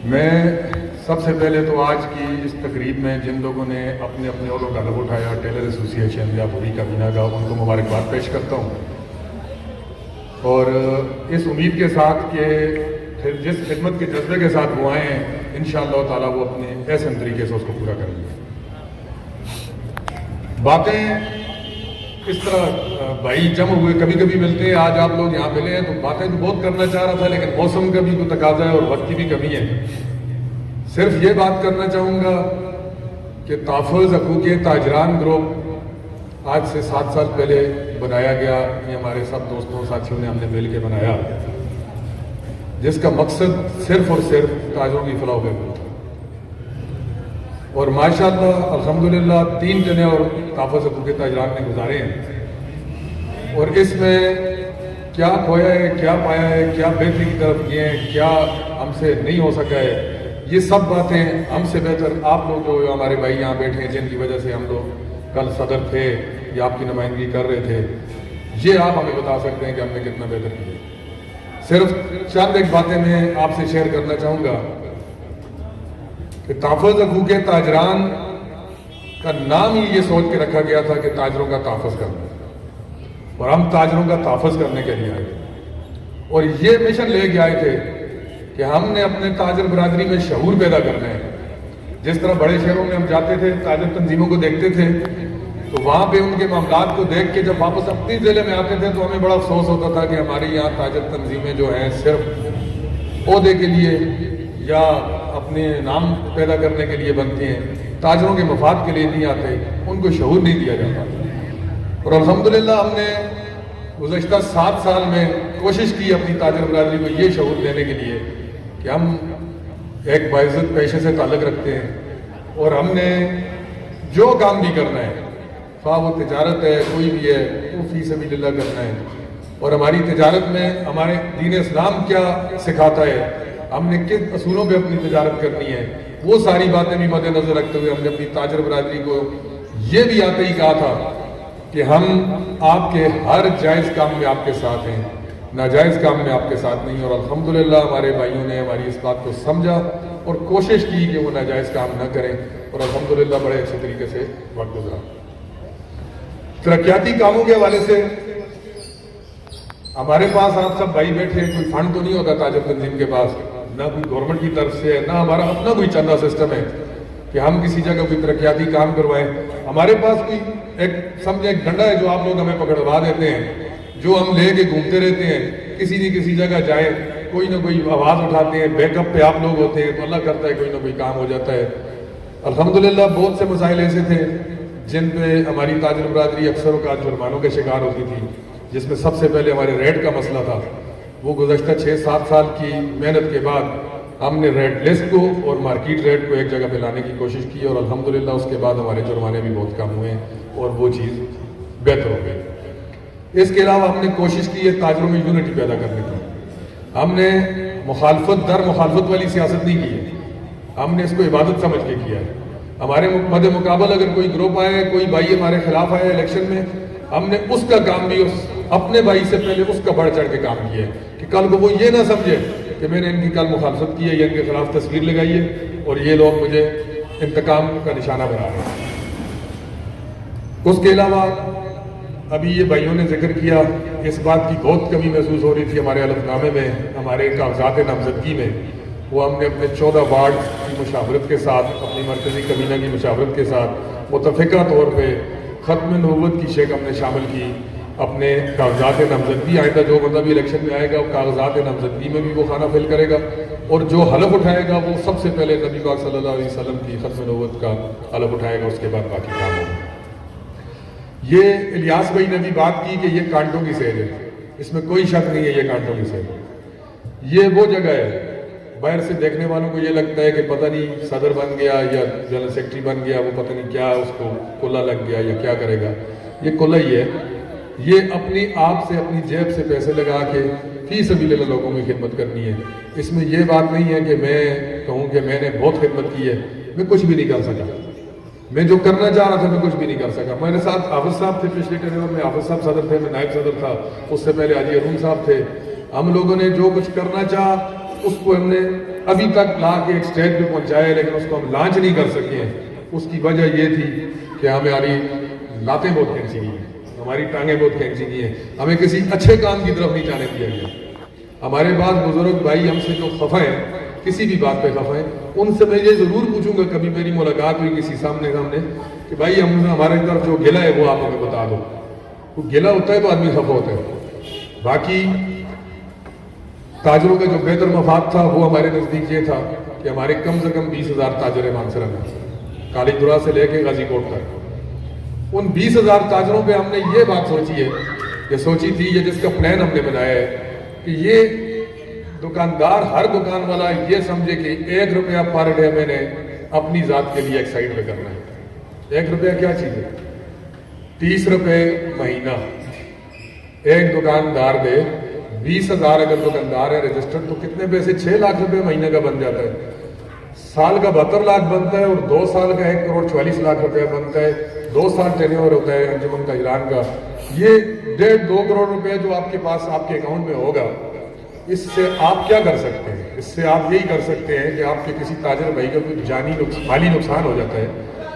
میں سب سے پہلے تو آج کی اس تقریب میں جن لوگوں نے اپنے اپنے عہدوں کا لب اٹھایا، ٹیلر ایسوسی ایشن یا بوری کابینہ کا، ان کو مبارکباد پیش کرتا ہوں، اور اس امید کے ساتھ کہ جس خدمت کے جذبے کے ساتھ وہ آئے ہیں انشاءاللہ تعالیٰ وہ اپنے احسن طریقے سے اس کو پورا کریں گے۔ باتیں اس طرح بھائی جمع ہوئے کبھی کبھی ملتے ہیں، آج آپ لوگ یہاں ملے ہیں تو باتیں تو بہت کرنا چاہ رہا تھا، لیکن موسم کا بھی کوئی تقاضا ہے اور وقت کی بھی کمی ہے۔ صرف یہ بات کرنا چاہوں گا کہ تحفظ حقوق تاجران گروپ آج سے 7 سال پہلے بنایا گیا، یہ ہمارے سب دوستوں ساتھیوں نے ہم نے مل کے بنایا، جس کا مقصد صرف اور صرف تاجروں کی فلاح و بہبود تھا، اور ماشاءاللہ الحمدللہ 3 ٹنے اور تحفظ حقوق تاجران نے گزارے ہیں، اور اس میں کیا کھویا ہے، کیا پایا ہے، کیا بہتری کی طرف گئے ہیں، کیا ہم سے نہیں ہو سکا ہے، یہ سب باتیں ہم سے بہتر آپ لوگ جو ہمارے بھائی یہاں بیٹھے ہیں، جن کی وجہ سے ہم لوگ کل صدر تھے یا آپ کی نمائندگی کر رہے تھے، یہ آپ ہمیں بتا سکتے ہیں کہ ہم نے کتنا بہتر کیا۔ صرف چند ایک باتیں میں آپ سے شیئر کرنا چاہوں گا کہ تحفظ حقوق تاجران کا نام ہی یہ سوچ کے رکھا گیا تھا کہ تاجروں کا تحفظ کرنا، اور ہم تاجروں کا تحفظ کرنے کے لیے آئے تھے، اور یہ مشن لے کے آئے تھے کہ ہم نے اپنے تاجر برادری میں شعور پیدا کرنا ہے۔ جس طرح بڑے شہروں میں ہم جاتے تھے، تاجر تنظیموں کو دیکھتے تھے، تو وہاں پہ ان کے معاملات کو دیکھ کے جب واپس اپنی ضلع میں آتے تھے تو ہمیں بڑا افسوس ہوتا تھا کہ ہماری یہاں تاجر تنظیمیں جو ہیں صرف عہدے کے لیے یا اپنے نام پیدا کرنے کے لیے بنتی ہیں، تاجروں کے مفاد کے لیے نہیں آتے، ان کو شعور نہیں دیا جاتا۔ اور الحمدللہ ہم نے گزشتہ 7 سال میں کوشش کی اپنی تاجر برادری کو یہ شعور دینے کے لیے کہ ہم ایک باعزت پیشے سے تعلق رکھتے ہیں، اور ہم نے جو کام بھی کرنا ہے، خواہ وہ تجارت ہے، کوئی بھی ہے، وہ فی سبیل اللہ کرنا ہے، اور ہماری تجارت میں ہمارے دین اسلام کیا سکھاتا ہے، ہم نے کس اصولوں پہ اپنی تجارت کرنی ہے، وہ ساری باتیں بھی مد نظر رکھتے ہوئے ہم نے اپنی تاجر برادری کو یہ بھی آتے ہی کہا تھا کہ ہم آپ کے ہر جائز کام میں آپ کے ساتھ ہیں، ناجائز کام میں آپ کے ساتھ نہیں، اور الحمدللہ ہمارے بھائیوں نے ہماری اس بات کو سمجھا اور کوشش کی کہ وہ ناجائز کام نہ کریں، اور الحمدللہ بڑے اچھے طریقے سے وقت گزرا۔ ترقیاتی کاموں کے حوالے سے ہمارے پاس آپ سب بھائی بیٹھے ہیں، کوئی فنڈ تو نہیں ہوتا تاجر تنظیم کے پاس، نہ کوئی گورنمنٹ کی طرف سے ہے، نہ ہمارا اپنا کوئی چندہ سسٹم ہے کہ ہم کسی جگہ کوئی ترقیاتی کام کروائیں۔ ہمارے پاس کوئی ایک سمجھے ایک ڈنڈا ہے جو آپ لوگ ہمیں پکڑوا دیتے ہیں، جو ہم لے کے گھومتے رہتے ہیں، کسی نہ کسی جگہ جائیں کوئی نہ کوئی آواز اٹھاتے ہیں، بیک اپ پہ آپ لوگ ہوتے ہیں تو اللہ کرتا ہے کوئی نہ کوئی کام ہو جاتا ہے۔ الحمدللہ بہت سے مسائل ایسے تھے جن پہ ہماری تاجر برادری اکثر اوقات جرمانوں کے شکار ہوتی تھی، جس میں سب سے پہلے ہمارے ریٹ کا مسئلہ تھا۔ وہ گزشتہ 6-7 سال کی محنت کے بعد ہم نے ریٹ لسٹ کو اور مارکیٹ ریٹ کو ایک جگہ پہ لانے کی کوشش کی، اور الحمدللہ اس کے بعد ہمارے جرمانے بھی بہت کم ہوئے اور وہ چیز بہتر ہو گئی۔ اس کے علاوہ ہم نے کوشش کی ہے تاجروں میں یونٹی پیدا کرنے کی۔ ہم نے مخالفت در مخالفت والی سیاست نہیں کی ہے، ہم نے اس کو عبادت سمجھ کے کیا ہے۔ ہمارے مد مقابل اگر کوئی گروپ آئے، کوئی بھائی ہمارے خلاف آئے الیکشن میں، ہم نے اس کا کام بھی اپنے بھائی سے پہلے اس کا بڑھ چڑھ کے کام کیا ہے کہ کل کو وہ یہ نہ سمجھے کہ میں نے ان کی کل مخالفت کی ہے یا ان کے خلاف تصویر لگائی ہے اور یہ لوگ مجھے انتقام کا نشانہ بنا رہے ہیں۔ اس کے علاوہ ابھی یہ بھائیوں نے ذکر کیا، اس بات کی بہت کمی محسوس ہو رہی تھی ہمارے حلف نامے میں، ہمارے کاغذات نامزدگی میں، وہ ہم نے اپنے 14 وارڈ کی مشاورت کے ساتھ، اپنی مرکزی کابینہ کی مشاورت کے ساتھ متفقہ طور پہ ختم نبوت کی شیک ہم نے شامل کی اپنے کاغذات نامزدگی۔ آئندہ جو بندہ بھی الیکشن میں آئے گا وہ کاغذات نامزدگی میں بھی وہ خانہ فل کرے گا، اور جو حلف اٹھائے گا وہ سب سے پہلے نبی پاک صلی اللہ علیہ وسلم کی ختم نبوت کا حلف اٹھائے گا، اس کے بعد باقی کام ہوگا۔ یہ الیاس بھائی نے بھی بات کی کہ یہ کانٹوں کی سیر ہے، اس میں کوئی شک نہیں ہے، یہ کانٹوں کی سیر ہے۔ یہ وہ جگہ ہے باہر سے دیکھنے والوں کو یہ لگتا ہے کہ پتہ نہیں صدر بن گیا یا جنرل سیکرٹری بن گیا، وہ پتہ نہیں کیا اس کو کلا لگ گیا یا کیا کرے گا، یہ کلا ہی ہے۔ یہ اپنی آپ سے اپنی جیب سے پیسے لگا کے فی سبیل اللہ لوگوں کی خدمت کرنی ہے۔ اس میں یہ بات نہیں ہے کہ میں کہوں کہ میں نے بہت خدمت کی ہے، میں کچھ بھی نہیں کر سکا، میں جو کرنا چاہ رہا تھا میں کچھ بھی نہیں کر سکا۔ میرے ساتھ حافظ صاحب تھے پچھلے ٹرم میں، حافظ صاحب صدر تھے، میں نائب صدر تھا، اس سے پہلے حاجی ارون صاحب تھے۔ ہم لوگوں نے جو کچھ کرنا چاہا اس کو ہم نے ابھی تک لا کے ایک سٹیج پہ پہنچایا لیکن اس کو ہم لانچ نہیں کر سکے ہیں. اس کی وجہ یہ تھی کہ ہماری لاتیں بہت کھینچی گئی ہیں, ہماری ٹانگیں بہت کھینچی گئی ہیں, ہمیں کسی اچھے کام کی طرف نہیں جانے دیا گیا. ہمارے بعض بزرگ بھائی ہم سے جو خفا ہیں, کسی بھی بات پہ خفا ہیں, ان سے میں یہ ضرور پوچھوں گا کبھی میری ملاقات ہوئی کسی سامنے کہ بھائی ہمارے طرف جو گلہ ہے وہ آپ ہمیں بتا دو. وہ گلہ ہوتا ہے تو آدمی خفا ہوتا ہے. باقی تاجروں کا جو بہتر مفاد تھا وہ ہمارے نزدیک یہ تھا کہ ہمارے کم سے کم 20,000 تاجر مانسرا میں, کالی درہ سے لے کے غازی کوٹ تک. ان 20,000 تاجروں پہ ہم نے یہ بات سوچی ہے, یہ سوچی تھی, یہ جس کا پلان ہم نے بنایا ہے کہ یہ دکاندار, ہر دکان والا یہ سمجھے کہ 1 روپیہ پر ڈے میں نے اپنی ذات کے لیے ایک سائڈ پہ کرنا ہے. 1 روپیہ کیا چیز ہے؟ 30 روپے مہینہ ایک دکاندار دے. 20,000 اگر دکاندار ہے رجسٹرڈ تو کتنے پیسے؟ 6 لاکھ روپے مہینے کا بن جاتا ہے. سال کا 72 لاکھ بنتا ہے اور 2 سال کا 1,44,00,000 روپے بنتا ہے. 2 سال ٹینیور ہوتا ہے انجمن تاجران کا. یہ 1.5-2 کروڑ روپے جو آپ کے پاس آپ کے اکاؤنٹ میں ہوگا, اس سے آپ کیا کر سکتے ہیں؟ اس سے آپ یہی کر سکتے ہیں کہ آپ کے کسی تاجر بھائی کا کوئی مالی نقصان ہو جاتا ہے,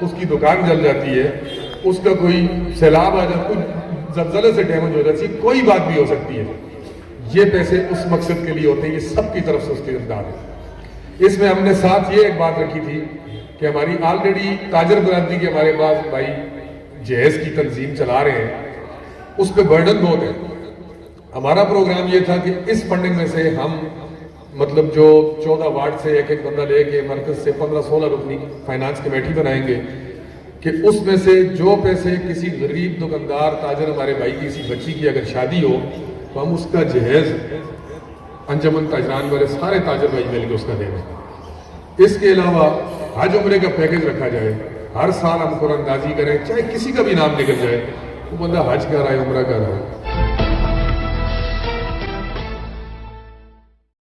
اس کی دکان جل جاتی ہے, اس کا کوئی سیلاب آ جاتا ہے, کوئی زلزلے سے ڈیمیج ہو جاتی ہے, کوئی بات بھی ہو سکتی ہے, یہ پیسے اس مقصد کے لیے ہوتے ہیں. یہ سب کی طرف سے اس کی امداد ہے. اس میں ہم نے ساتھ یہ ایک بات رکھی تھی کہ ہماری آلریڈی تاجر برادری کے ہمارے پاس بھائی جہیز کی تنظیم چلا رہے ہیں, اس پہ برڈن بہت ہے. ہمارا پروگرام یہ تھا کہ اس فنڈنگ میں سے ہم مطلب جو 14 وارڈ سے ایک بندہ لے کے مرکز سے 15-16 رکنی فائنانس کمیٹی بنائیں گے کہ اس میں سے جو پیسے کسی غریب دکاندار تاجر ہمارے بھائی کی کسی بچی کی اگر شادی ہو تو ہم اس کا جہیز انجمن تاجران والے سارے تاجر بھائی مل کے اس کا دیں گے. اس کے علاوہ حج عمرے کا پیکج رکھا جائے. ہر سال ہم قرآن اندازی کریں, چاہے کسی کا بھی نام نکل جائے, وہ بندہ حج کر رہا ہے, عمرہ کر رہا ہے,